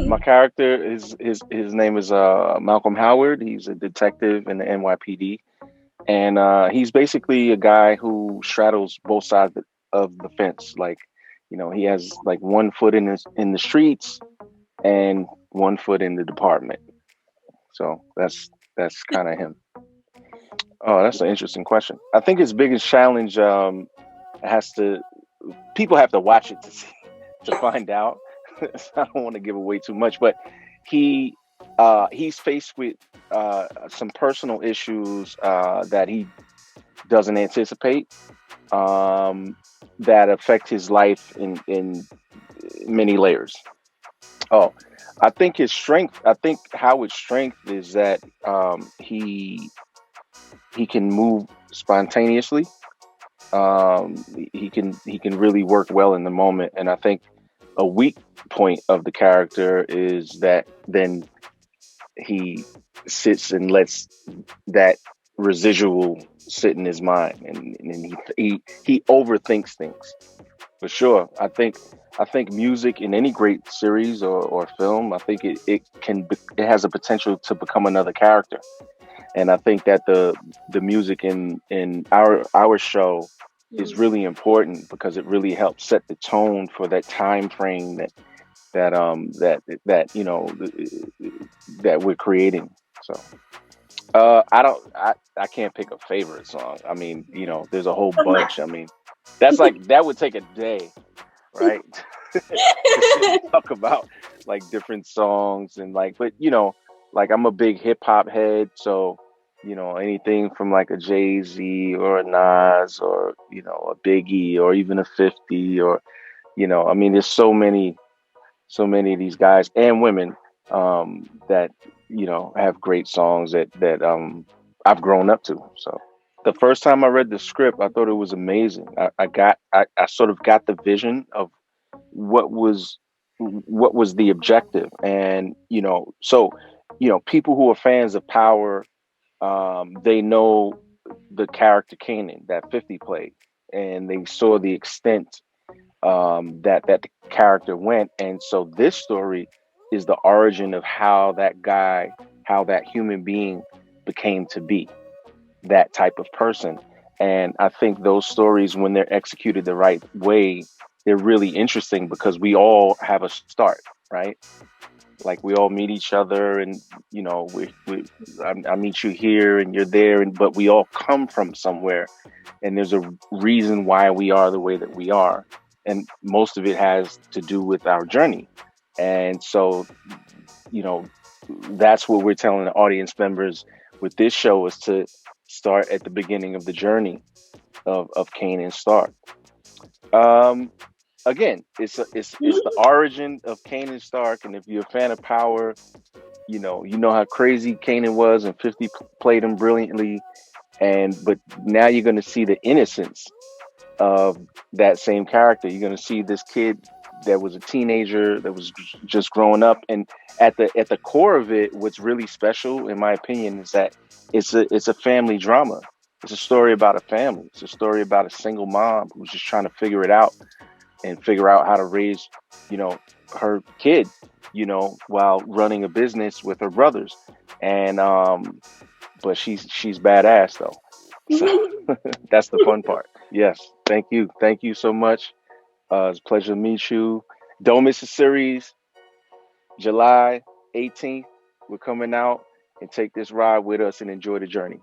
My character is his name is Malcolm Howard. He's a detective in the NYPD, and he's basically a guy who straddles both sides of the fence. Like, he has like one foot in the streets and one foot in the department. So that's kind of him. Oh, that's an interesting question. I think his biggest challenge has to people have to watch it to see, to find out. So I don't want to give away too much, but he he's faced with some personal issues that he doesn't anticipate, um, that affect his life in many layers. Oh, I think his strength. I think Howard's strength is that he can move spontaneously. He can really work well in the moment, and I think a weak point of the character is that then he sits and lets that residual sit in his mind, and he overthinks things for sure. I think music in any great series or film, I think it has a potential to become another character. And I think that the music in our show is Mm. really important because it really helps set the tone for that time frame that we're creating. So I can't pick a favorite song. I mean, there's a whole bunch. I mean, that would take a day, right? To sit and talk about like different songs and like, but like I'm a big hip hop head, so anything from like a Jay Z or a Nas or a Biggie or even a 50 or I mean, there's so many of these guys and women that have great songs that I've grown up to. So the first time I read the script, I thought it was amazing. I sort of got the vision of what was what was the objective, and people who are fans of Power, they know the character Kanan that 50 played, and they saw the extent that the character went. And so this story is the origin of how that human being became to be that type of person. And I think those stories, when they're executed the right way, they're really interesting because we all have a start, right? Like we all meet each other, and I meet you here, and you're there, and but we all come from somewhere, and there's a reason why we are the way that we are, and most of it has to do with our journey. And so, you know, that's what we're telling the audience members with this show is to start at the beginning of the journey of Kane and Stark. Um, Again, it's the origin of Kanan Stark, and if you're a fan of Power, you know how crazy Kanan was, and 50 played him brilliantly. And but now you're going to see the innocence of that same character. You're going to see this kid that was a teenager that was just growing up, and at the core of it, what's really special, in my opinion, is that it's a family drama. It's a story about a family. It's a story about a single mom who's just trying to figure it out and figure out how to raise, you know, her kid, while running a business with her brothers. And but she's badass though. So that's the fun part. Yes, thank you so much. It's a pleasure to meet you. Don't miss the series, July 18th. We're coming out, and take this ride with us and enjoy the journey.